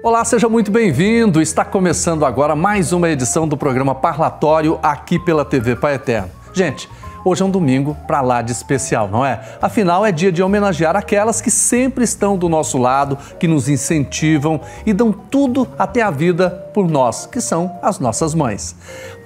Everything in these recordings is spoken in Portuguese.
Olá, seja muito bem-vindo. Está começando agora mais uma edição do programa Parlatório aqui pela TV Pai Eterno. Gente, hoje é um domingo pra lá de especial, não é? Afinal, é dia de homenagear aquelas que sempre estão do nosso lado, que nos incentivam e dão tudo até a vida por nós, que são as nossas mães.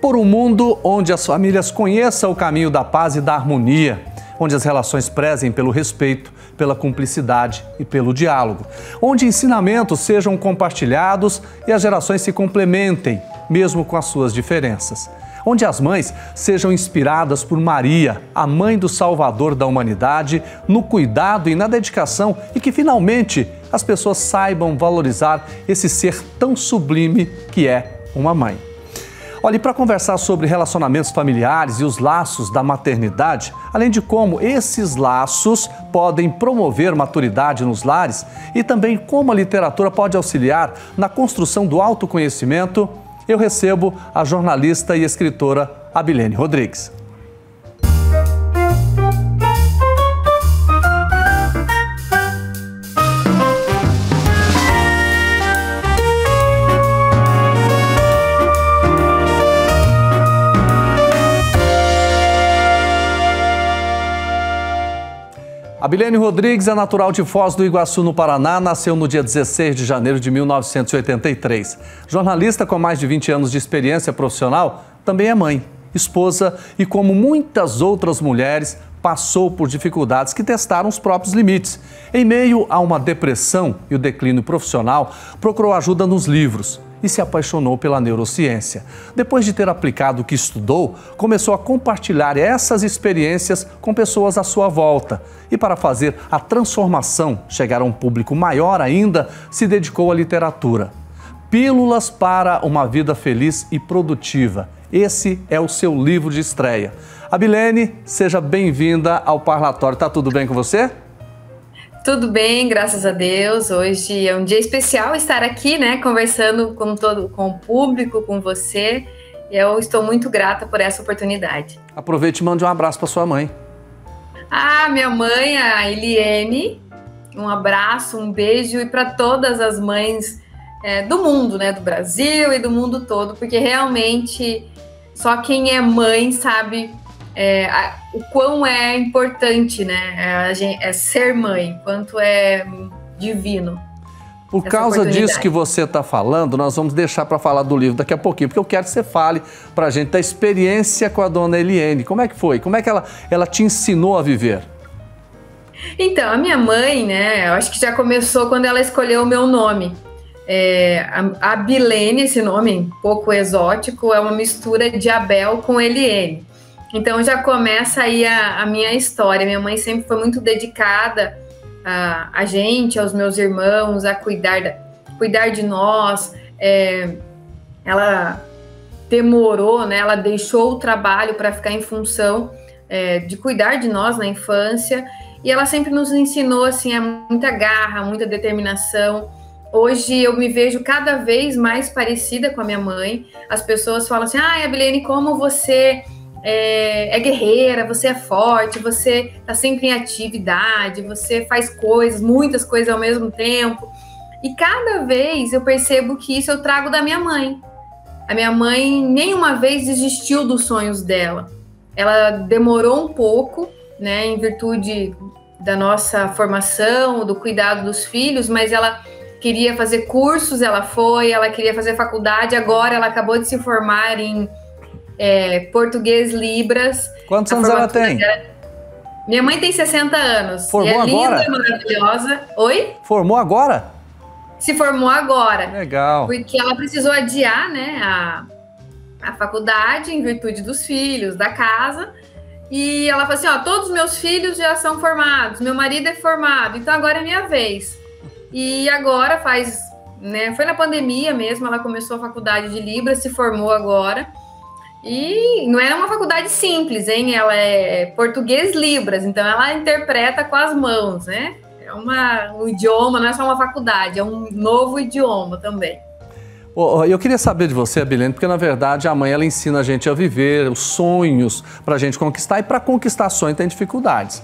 Por um mundo onde as famílias conheçam o caminho da paz e da harmonia, onde as relações prezem pelo respeito, pela cumplicidade e pelo diálogo, onde ensinamentos sejam compartilhados e as gerações se complementem, mesmo com as suas diferenças. Onde as mães sejam inspiradas por Maria, a mãe do Salvador da humanidade, no cuidado e na dedicação e que finalmente as pessoas saibam valorizar esse ser tão sublime que é uma mãe. Olha, e para conversar sobre relacionamentos familiares e os laços da maternidade, além de como esses laços podem promover maturidade nos lares e também como a literatura pode auxiliar na construção do autoconhecimento, eu recebo a jornalista e escritora Abilene Rodrigues. Abilene Rodrigues é natural de Foz do Iguaçu, no Paraná, nasceu no dia 16 de janeiro de 1983. Jornalista com mais de 20 anos de experiência profissional, também é mãe, esposa e, como muitas outras mulheres, passou por dificuldades que testaram os próprios limites. Em meio a uma depressão e o declínio profissional, procurou ajuda nos livros e se apaixonou pela neurociência. Depois de ter aplicado o que estudou, começou a compartilhar essas experiências com pessoas à sua volta. E para fazer a transformação chegar a um público maior ainda, se dedicou à literatura. Pílulas para uma vida feliz e produtiva. Esse é o seu livro de estreia. Abilene, seja bem-vinda ao Parlatório. Tá tudo bem com você? Tudo bem, graças a Deus. Hoje é um dia especial estar aqui, né, conversando com o público, com você. Eu estou muito grata por essa oportunidade. Aproveite e mande um abraço para sua mãe. Minha mãe, a Eliene, um abraço, um beijo e para todas as mães do mundo, né, do Brasil e do mundo todo, porque realmente só quem é mãe sabe o quão é importante, né, ser mãe, quanto é divino. Por causa disso que você está falando, nós vamos deixar para falar do livro daqui a pouquinho, porque eu quero que você fale para a gente da experiência com a dona Eliene. Como é que foi? Como é que ela te ensinou a viver? Então, a minha mãe, né, eu acho que já começou quando ela escolheu o meu nome. A Abilene, esse nome um pouco exótico, é uma mistura de Abel com Eliene. Então já começa aí a minha história. Minha mãe sempre foi muito dedicada a gente, aos meus irmãos, a cuidar de nós. Ela demorou, né? Ela deixou o trabalho para ficar em função de cuidar de nós na infância. E ela sempre nos ensinou assim, muita garra, muita determinação. Hoje eu me vejo cada vez mais parecida com a minha mãe. As pessoas falam assim, Abilene, como você é guerreira, você é forte, você está sempre em atividade, você faz coisas, muitas coisas ao mesmo tempo. E cada vez eu percebo que isso eu trago da minha mãe. A minha mãe nenhuma vez desistiu dos sonhos dela. Ela demorou um pouco, né, em virtude da nossa formação, do cuidado dos filhos, mas ela queria fazer cursos, ela queria fazer faculdade, agora ela acabou de se formar em Português Libras. Quantos anos ela tem? Minha mãe tem 60 anos. Formou agora? Linda, maravilhosa. Oi? Formou agora? Se formou agora. Legal. Porque ela precisou adiar, né, a faculdade em virtude dos filhos, da casa. E ela falou assim, todos os meus filhos já são formados, meu marido é formado, então agora é minha vez. E agora foi na pandemia mesmo, ela começou a faculdade de Libras, se formou agora. E não é uma faculdade simples, hein? Ela é Português Libras, então ela interpreta com as mãos, né? É um idioma, não é só uma faculdade, é um novo idioma também. Eu queria saber de você, Abilene, porque na verdade a mãe ela ensina a gente a viver os sonhos para a gente conquistar, e para conquistar sonhos tem dificuldades.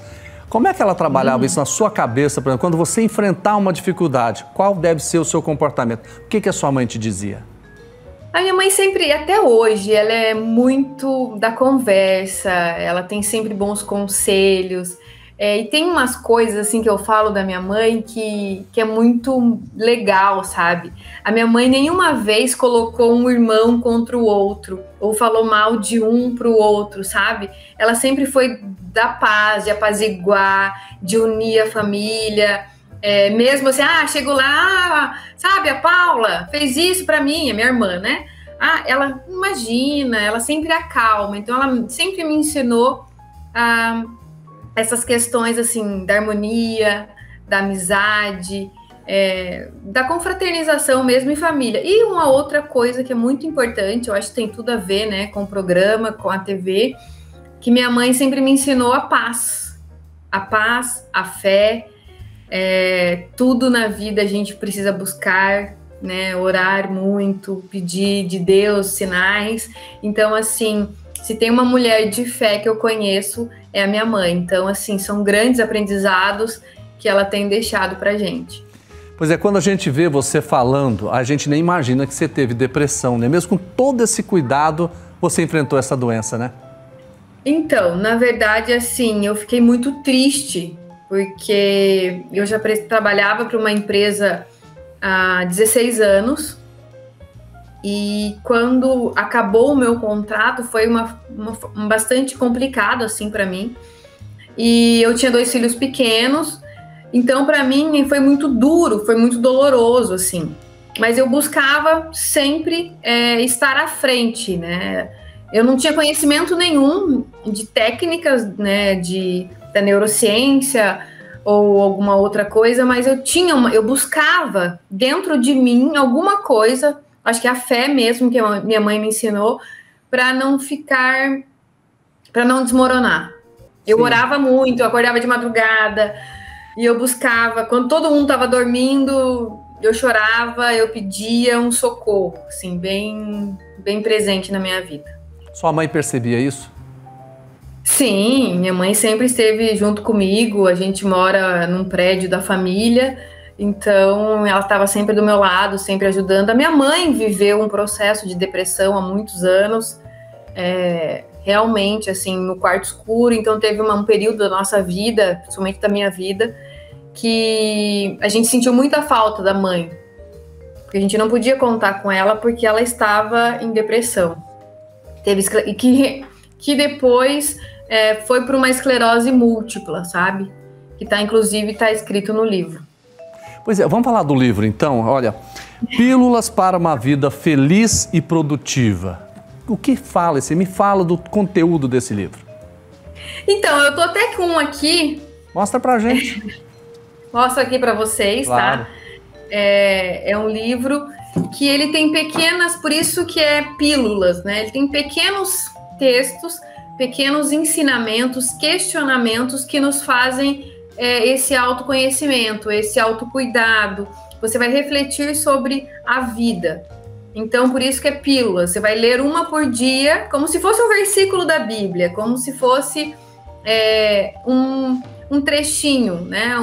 Como é que ela trabalhava isso na sua cabeça, por exemplo, quando você enfrentar uma dificuldade? Qual deve ser o seu comportamento? O que a sua mãe te dizia? A minha mãe sempre, até hoje, ela é muito da conversa, ela tem sempre bons conselhos. E tem umas coisas assim que eu falo da minha mãe que é muito legal, sabe? A minha mãe nenhuma vez colocou um irmão contra o outro, ou falou mal de um para o outro, sabe? Ela sempre foi da paz, de apaziguar, de unir a família. Mesmo assim, chegou lá, sabe, a Paula fez isso para mim, a minha irmã, né? Ela imagina, ela sempre acalma. Então ela sempre me ensinou essas questões assim da harmonia, da amizade, da confraternização mesmo em família. E uma outra coisa que é muito importante, eu acho que tem tudo a ver, né, com o programa, com a TV, que minha mãe sempre me ensinou a paz, a fé. Tudo na vida a gente precisa buscar, né, orar muito, pedir de Deus sinais. Então, assim, se tem uma mulher de fé que eu conheço, é a minha mãe. Então, assim, são grandes aprendizados que ela tem deixado pra gente. Pois é, quando a gente vê você falando, a gente nem imagina que você teve depressão, né? Mesmo com todo esse cuidado, você enfrentou essa doença, né? Então, na verdade, assim, eu fiquei muito triste, porque eu já trabalhava para uma empresa há 16 anos, e quando acabou o meu contrato foi bastante complicado assim para mim. E eu tinha 2 filhos pequenos, então para mim foi muito duro, foi muito doloroso assim. Mas eu buscava sempre estar à frente, né? Eu não tinha conhecimento nenhum de técnicas, né, da neurociência ou alguma outra coisa, mas eu buscava dentro de mim alguma coisa. Acho que a fé mesmo que a minha mãe me ensinou, para não desmoronar. Eu Sim. Orava muito, eu acordava de madrugada e eu buscava. Quando todo mundo estava dormindo, eu chorava, eu pedia um socorro, assim, bem, bem presente na minha vida. Sua mãe percebia isso? Sim, minha mãe sempre esteve junto comigo. A gente mora num prédio da família. Então, ela estava sempre do meu lado, sempre ajudando. A minha mãe viveu um processo de depressão há muitos anos, realmente, assim, no quarto escuro. Então, teve um período da nossa vida, principalmente da minha vida, que a gente sentiu muita falta da mãe. Porque a gente não podia contar com ela porque ela estava em depressão. Que depois foi para uma esclerose múltipla, sabe? Que inclusive está escrito no livro. Pois é, vamos falar do livro então. Olha, Pílulas para uma Vida Feliz e Produtiva. O que fala? Me fala do conteúdo desse livro. Então, eu tô até com um aqui. Mostra pra gente. Mostro aqui para vocês, claro. Tá? É um livro que ele tem pequenas, por isso que é pílulas, né? Ele tem pequenos textos, pequenos ensinamentos, questionamentos que nos fazem esse autoconhecimento, esse autocuidado. Você vai refletir sobre a vida. Então, por isso que é pílula. Você vai ler uma por dia, como se fosse um versículo da Bíblia, como se fosse um trechinho, né?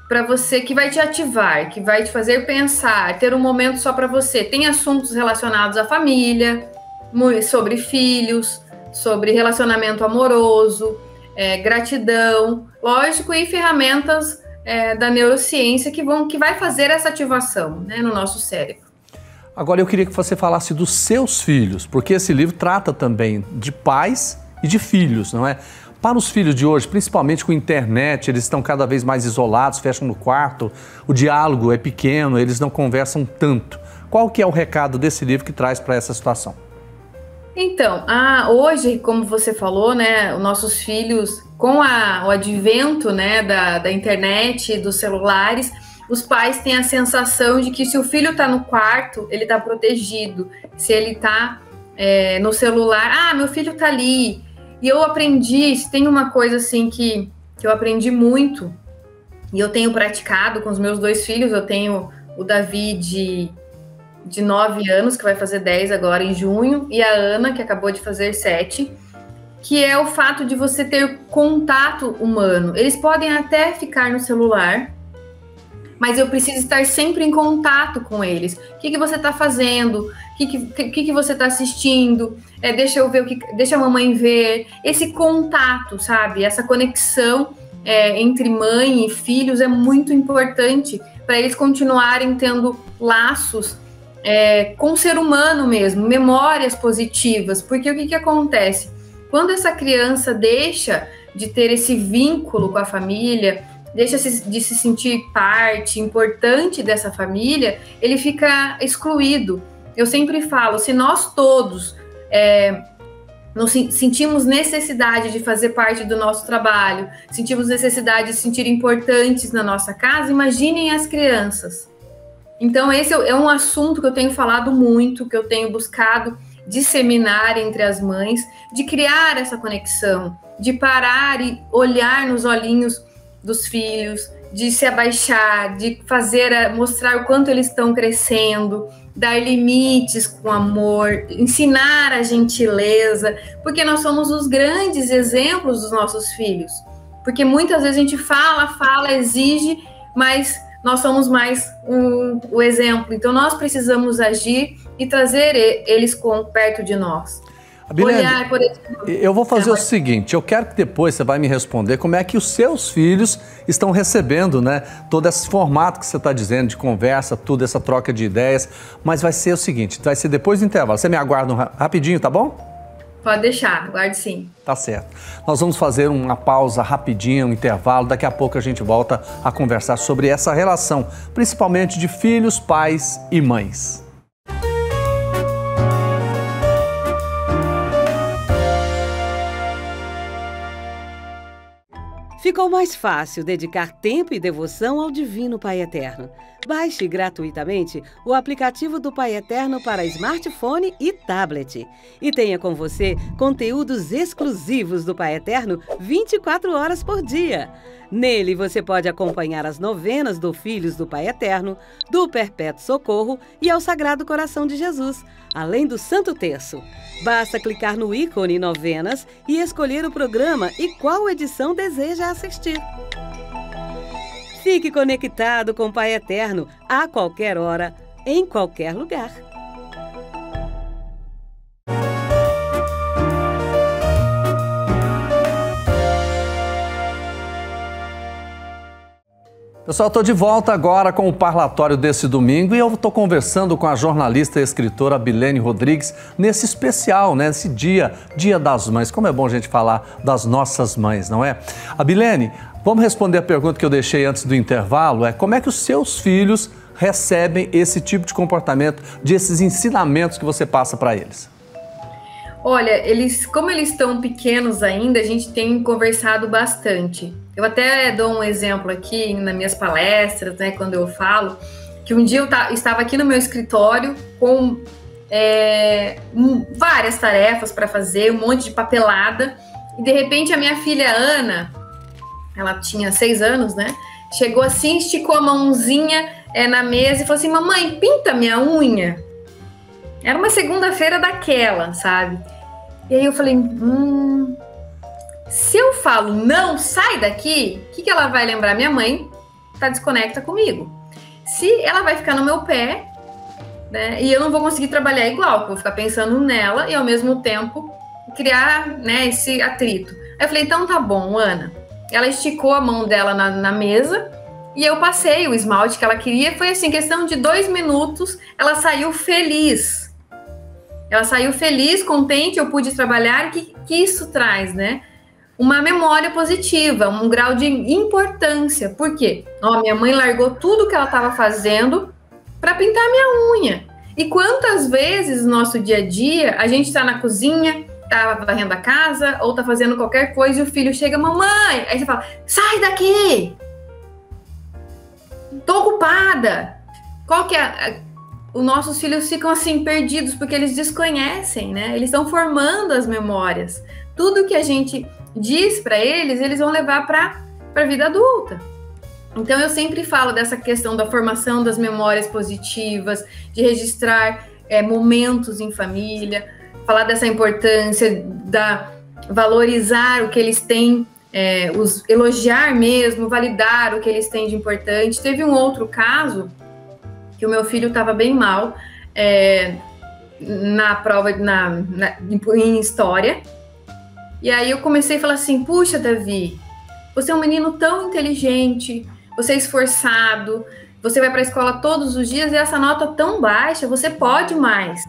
Para você, que vai te ativar, que vai te fazer pensar, ter um momento só para você. Tem assuntos relacionados à família, sobre filhos, sobre relacionamento amoroso, gratidão, lógico, e ferramentas da neurociência que vai fazer essa ativação, né, no nosso cérebro. Agora eu queria que você falasse dos seus filhos, porque esse livro trata também de pais e de filhos, não é? Para os filhos de hoje, principalmente com a internet, eles estão cada vez mais isolados, fecham no quarto, o diálogo é pequeno, eles não conversam tanto. Qual que é o recado desse livro que traz para essa situação? Então, hoje, como você falou, né, os nossos filhos, com o advento, né, da internet, dos celulares, os pais têm a sensação de que se o filho está no quarto, ele está protegido. Se ele está no celular, meu filho está ali. E eu aprendi, tem uma coisa assim que eu aprendi muito, e eu tenho praticado com os meus 2 filhos. Eu tenho o Davi de 9 anos, que vai fazer 10 agora em junho, e a Ana, que acabou de fazer 7. que é o fato de você ter contato humano. Eles podem até ficar no celular, mas eu preciso estar sempre em contato com eles. O que você está fazendo? O que você está assistindo? Deixa eu ver deixa a mamãe ver. Esse contato, sabe? Essa conexão entre mãe e filhos é muito importante para eles continuarem tendo laços com o ser humano mesmo, memórias positivas. Porque o que acontece? Quando essa criança deixa de ter esse vínculo com a família, deixa de se sentir parte importante dessa família, ele fica excluído. Eu sempre falo, se nós todos nos sentimos necessidade de fazer parte do nosso trabalho, sentimos necessidade de se sentir importantes na nossa casa, imaginem as crianças. Então esse é um assunto que eu tenho falado muito, que eu tenho buscado disseminar entre as mães, de criar essa conexão, de parar e olhar nos olhinhos dos filhos, de se abaixar, de mostrar o quanto eles estão crescendo, dar limites com amor, ensinar a gentileza, porque nós somos os grandes exemplos dos nossos filhos. Porque muitas vezes a gente fala, exige, mas nós somos mais o exemplo. Então nós precisamos agir e trazer eles perto de nós. Abilene, eu vou fazer o seguinte, eu quero que depois você vai me responder como é que os seus filhos estão recebendo, né, todo esse formato que você está dizendo, de conversa, tudo, essa troca de ideias, mas vai ser o seguinte, vai ser depois do intervalo. Você me aguarda rapidinho, tá bom? Pode deixar, aguarde sim. Tá certo. Nós vamos fazer uma pausa rapidinha, um intervalo, daqui a pouco a gente volta a conversar sobre essa relação, principalmente de filhos, pais e mães. Ficou mais fácil dedicar tempo e devoção ao Divino Pai Eterno. Baixe gratuitamente o aplicativo do Pai Eterno para smartphone e tablet. E tenha com você conteúdos exclusivos do Pai Eterno 24 horas por dia. Nele você pode acompanhar as novenas do Filhos do Pai Eterno, do Perpétuo Socorro e ao Sagrado Coração de Jesus, além do Santo Terço. Basta clicar no ícone Novenas e escolher o programa e qual edição deseja assistir. Fique conectado com o Pai Eterno a qualquer hora, em qualquer lugar. Pessoal, estou de volta agora com o parlatório desse domingo e eu estou conversando com a jornalista e escritora Abilene Rodrigues nesse especial, né? Nesse dia das mães. Como é bom a gente falar das nossas mães, não é? Abilene, vamos responder a pergunta que eu deixei antes do intervalo, como é que os seus filhos recebem esse tipo de comportamento, desses ensinamentos que você passa para eles? Olha, como eles estão pequenos ainda, a gente tem conversado bastante. Eu até dou um exemplo aqui nas minhas palestras, né, quando eu falo, que um dia eu estava aqui no meu escritório com várias tarefas para fazer, um monte de papelada, e de repente a minha filha Ana, ela tinha 6 anos, né, chegou assim, esticou a mãozinha na mesa e falou assim, mamãe, pinta minha unha. Era uma segunda-feira daquela, sabe? E aí eu falei, se eu falo não, sai daqui, o que ela vai lembrar? Minha mãe tá desconecta comigo. Se ela vai ficar no meu pé, né, e eu não vou conseguir trabalhar igual, eu vou ficar pensando nela e ao mesmo tempo criar, né, esse atrito. Aí eu falei, então tá bom, Ana. Ela esticou a mão dela na mesa e eu passei o esmalte que ela queria. Foi assim, questão de 2 minutos, ela saiu feliz. Ela saiu feliz, contente, eu pude trabalhar. O que isso traz, né? Uma memória positiva, um grau de importância. Por quê? Minha mãe largou tudo que ela estava fazendo para pintar minha unha. E quantas vezes no nosso dia a dia, a gente está na cozinha, tá varrendo a casa, ou tá fazendo qualquer coisa e o filho chega, mamãe, aí você fala, sai daqui! Tô ocupada! Qual que é... Os nossos filhos ficam assim perdidos porque eles desconhecem, né? Eles estão formando as memórias. Tudo que a gente diz para eles, eles vão levar para a vida adulta. Então eu sempre falo dessa questão da formação das memórias positivas, de registrar momentos em família, falar dessa importância valorizar o que eles têm, elogiar mesmo, validar o que eles têm de importante. Teve um outro caso que o meu filho estava bem mal na prova em história, e aí eu comecei a falar assim: puxa, Davi, você é um menino tão inteligente, você é esforçado, você vai para a escola todos os dias e essa nota tão baixa, você pode mais.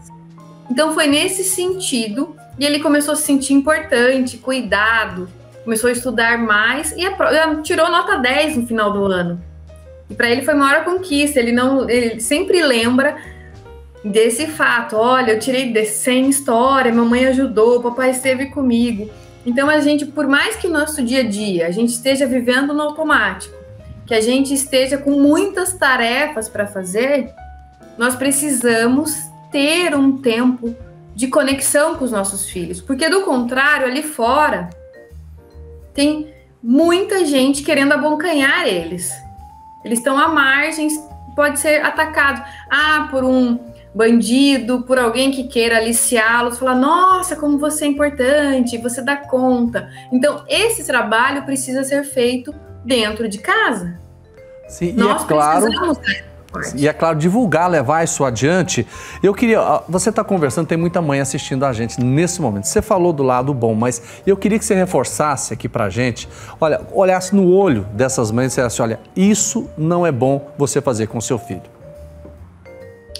Então foi nesse sentido, e ele começou a se sentir importante, cuidado, começou a estudar mais e tirou nota 10 no final do ano. E para ele foi a maior conquista, ele sempre lembra desse fato: olha, eu tirei 100 em história, mamãe ajudou, papai esteve comigo. Então a gente, por mais que o nosso dia a dia a gente esteja vivendo no automático, que a gente esteja com muitas tarefas para fazer, nós precisamos ter um tempo de conexão com os nossos filhos, porque do contrário, ali fora tem muita gente querendo abocanhar eles. Eles estão à margem, pode ser atacado por um bandido, por alguém que queira aliciá-los, falar: nossa, como você é importante, você dá conta. Então, esse trabalho precisa ser feito dentro de casa. Sim, e é claro, divulgar, levar isso adiante. Eu queria, você está conversando, tem muita mãe assistindo a gente nesse momento. Você falou do lado bom, mas eu queria que você reforçasse aqui pra gente, olhasse no olho dessas mães e dissesse: olha, isso não é bom você fazer com seu filho.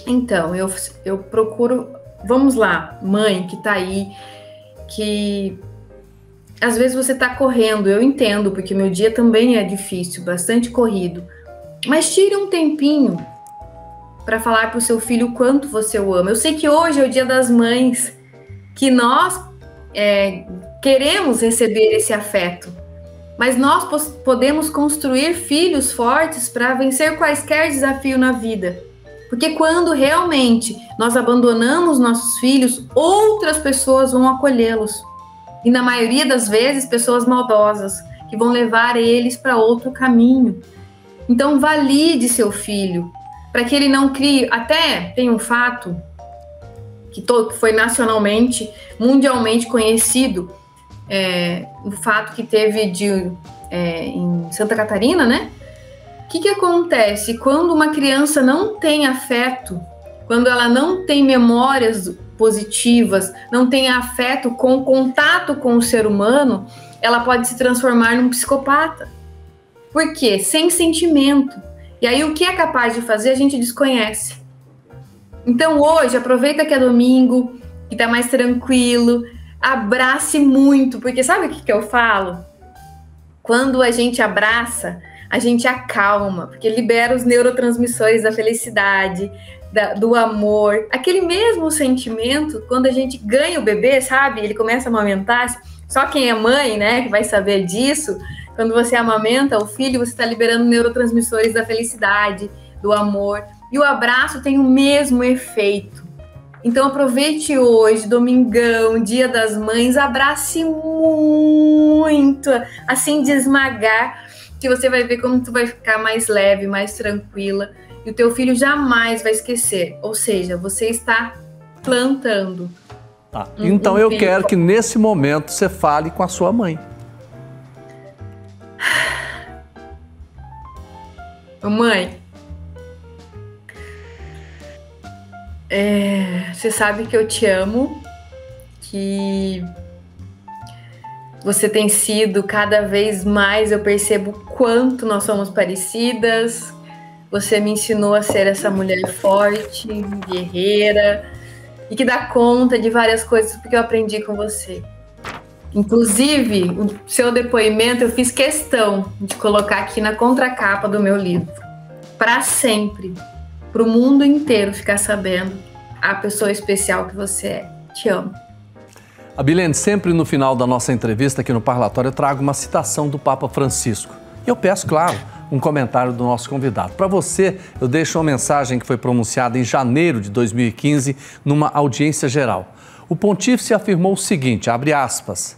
Então, eu procuro, vamos lá, mãe que tá aí, que às vezes você tá correndo, eu entendo, porque meu dia também é difícil, bastante corrido. Mas tire um tempinho para falar para o seu filho o quanto você o ama. Eu sei que hoje é o Dia das Mães, que nós queremos receber esse afeto, mas nós podemos construir filhos fortes para vencer quaisquer desafios na vida. Porque quando realmente nós abandonamos nossos filhos, outras pessoas vão acolhê-los. E na maioria das vezes, pessoas maldosas, que vão levar eles para outro caminho. Então, valide seu filho, para que ele não crie. Até tem um fato que foi nacionalmente, mundialmente conhecido, o fato que teve em Santa Catarina, né? O que acontece? Quando uma criança não tem afeto, quando ela não tem memórias positivas, não tem afeto com contato com o ser humano, ela pode se transformar num psicopata. Por quê? Sem sentimento. E aí o que é capaz de fazer a gente desconhece. Então hoje, aproveita que é domingo, que tá mais tranquilo, abrace muito, porque sabe o que eu falo? Quando a gente abraça, a gente acalma, porque libera os neurotransmissores da felicidade, do amor, aquele mesmo sentimento, quando a gente ganha o bebê, sabe? Ele começa a amamentar, só quem é mãe, né, que vai saber disso. Quando você amamenta o filho, você está liberando neurotransmissores da felicidade, do amor. E o abraço tem o mesmo efeito. Então aproveite hoje, domingão, Dia das Mães, abrace muito, assim de esmagar, que você vai ver como tu vai ficar mais leve, mais tranquila. E o teu filho jamais vai esquecer. Ou seja, você está plantando. Então eu quero que nesse momento você fale com a sua mãe. Mãe, você sabe que eu te amo, que você tem sido cada vez mais, eu percebo quanto nós somos parecidas. Você me ensinou a ser essa mulher forte, guerreira e que dá conta de várias coisas porque eu aprendi com você. Inclusive, o seu depoimento eu fiz questão de colocar aqui na contracapa do meu livro. Para sempre, para o mundo inteiro ficar sabendo a pessoa especial que você é. Te amo. Abilene, sempre no final da nossa entrevista aqui no Parlatório eu trago uma citação do Papa Francisco. E eu peço, claro, um comentário do nosso convidado. Para você, eu deixo uma mensagem que foi pronunciada em janeiro de 2015 numa audiência geral. O pontífice afirmou o seguinte, abre aspas: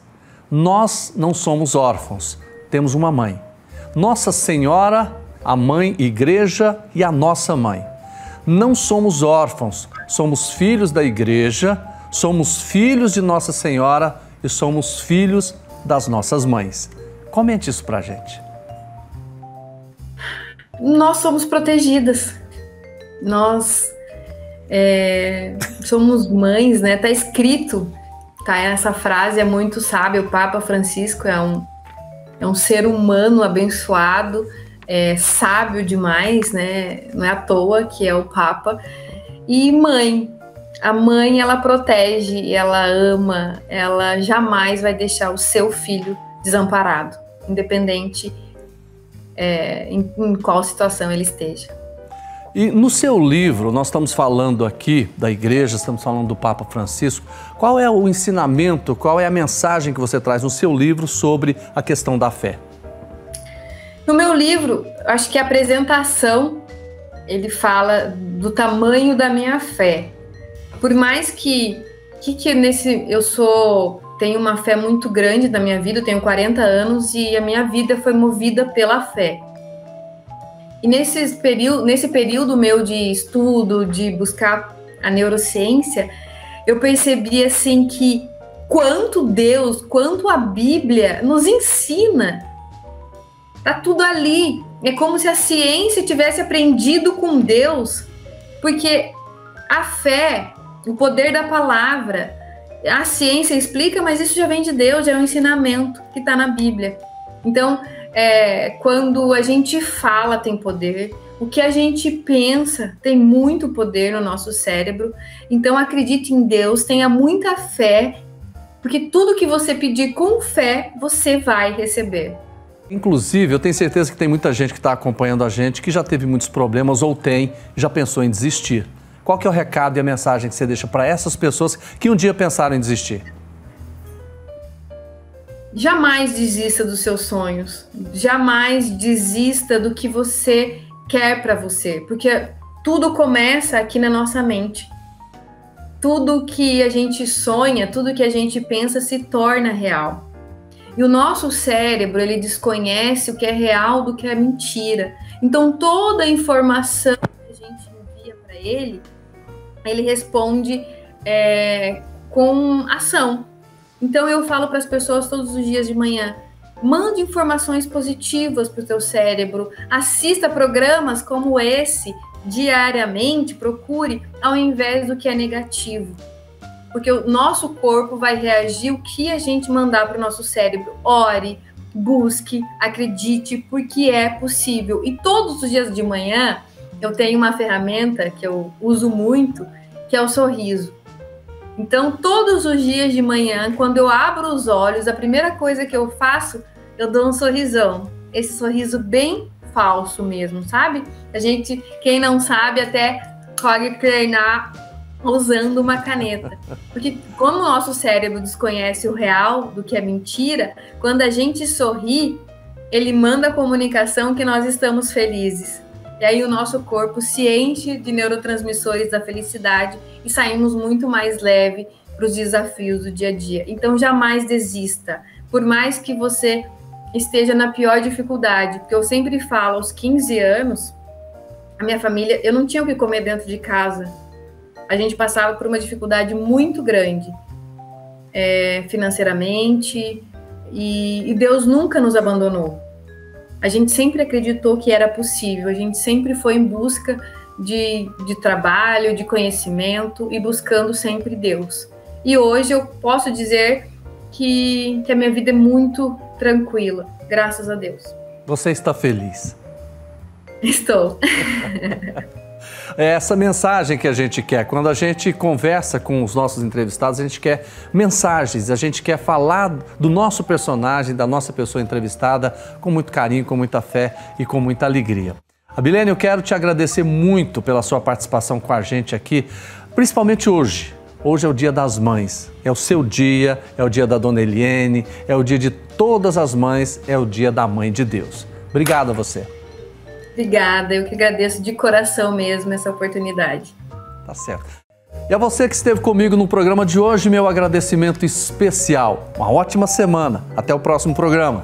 nós não somos órfãos, temos uma mãe. Nossa Senhora, a Mãe Igreja e a nossa mãe. Não somos órfãos, somos filhos da Igreja, somos filhos de Nossa Senhora e somos filhos das nossas mães. Comente isso pra gente. Nós somos protegidas. Nós somos mães, né? Tá escrito, tá? Essa frase é muito sábia. O Papa Francisco é um ser humano abençoado, sábio demais, né? Não é à toa que é o Papa. E mãe. A mãe, ela protege, ela ama, ela jamais vai deixar o seu filho desamparado, independente em qual situação ele esteja. E no seu livro, nós estamos falando aqui da igreja, estamos falando do Papa Francisco. Qual é o ensinamento, qual é a mensagem que você traz no seu livro sobre a questão da fé? No meu livro, acho que a apresentação, ele fala do tamanho da minha fé. Por mais que tenho uma fé muito grande na minha vida, eu tenho 40 anos e a minha vida foi movida pela fé. E nesse período meu de estudo, de buscar a neurociência, eu percebi assim que quanto a Bíblia nos ensina. Tá tudo ali. É como se a ciência tivesse aprendido com Deus, porque a fé, o poder da palavra, a ciência explica, mas isso já vem de Deus, é um ensinamento que está na Bíblia. Então, quando a gente fala tem poder, o que a gente pensa tem muito poder no nosso cérebro. Então, acredite em Deus, tenha muita fé, porque tudo que você pedir com fé, você vai receber. Inclusive, eu tenho certeza que tem muita gente que está acompanhando a gente que já teve muitos problemas ou já pensou em desistir. Qual que é o recado e a mensagem que você deixa para essas pessoas que um dia pensaram em desistir? Jamais desista dos seus sonhos. Jamais desista do que você quer para você. Porque tudo começa aqui na nossa mente. Tudo que a gente sonha, tudo que a gente pensa se torna real. E o nosso cérebro, ele desconhece o que é real do que é mentira. Então, toda a informação que a gente envia para ele responde com ação. Então, eu falo para as pessoas todos os dias de manhã, mande informações positivas para o teu cérebro, assista programas como esse diariamente, procure, ao invés do que é negativo. Porque o nosso corpo vai reagir o que a gente mandar para o nosso cérebro. Ore, busque, acredite, porque é possível. E todos os dias de manhã, eu tenho uma ferramenta que eu uso muito, que é o sorriso. Então, todos os dias de manhã, quando eu abro os olhos, a primeira coisa que eu faço, eu dou um sorrisão. Esse sorriso bem falso mesmo, sabe? Quem não sabe, até pode treinar usando uma caneta. Porque como o nosso cérebro desconhece o real do que é mentira, quando a gente sorri, ele manda a comunicação que nós estamos felizes. E aí o nosso corpo se enche de neurotransmissores da felicidade e saímos muito mais leve para os desafios do dia a dia. Então jamais desista. Por mais que você esteja na pior dificuldade, porque eu sempre falo, aos 15 anos, a minha família, eu não tinha o que comer dentro de casa. A gente passava por uma dificuldade muito grande, financeiramente, e Deus nunca nos abandonou. A gente sempre acreditou que era possível, a gente sempre foi em busca de trabalho, de conhecimento e buscando sempre Deus. E hoje eu posso dizer que a minha vida é muito tranquila, graças a Deus. Você está feliz? Estou. É essa mensagem que a gente quer. Quando a gente conversa com os nossos entrevistados, a gente quer mensagens, a gente quer falar do nosso personagem, da nossa pessoa entrevistada, com muito carinho, com muita fé e com muita alegria. Abilene, eu quero te agradecer muito pela sua participação com a gente aqui, principalmente hoje. Hoje é o Dia das Mães, é o seu dia, é o dia da Dona Eliene, é o dia de todas as mães, é o dia da Mãe de Deus. Obrigado a você. Obrigada, eu que agradeço de coração mesmo essa oportunidade. Tá certo. E a você que esteve comigo no programa de hoje, meu agradecimento especial. Uma ótima semana. Até o próximo programa.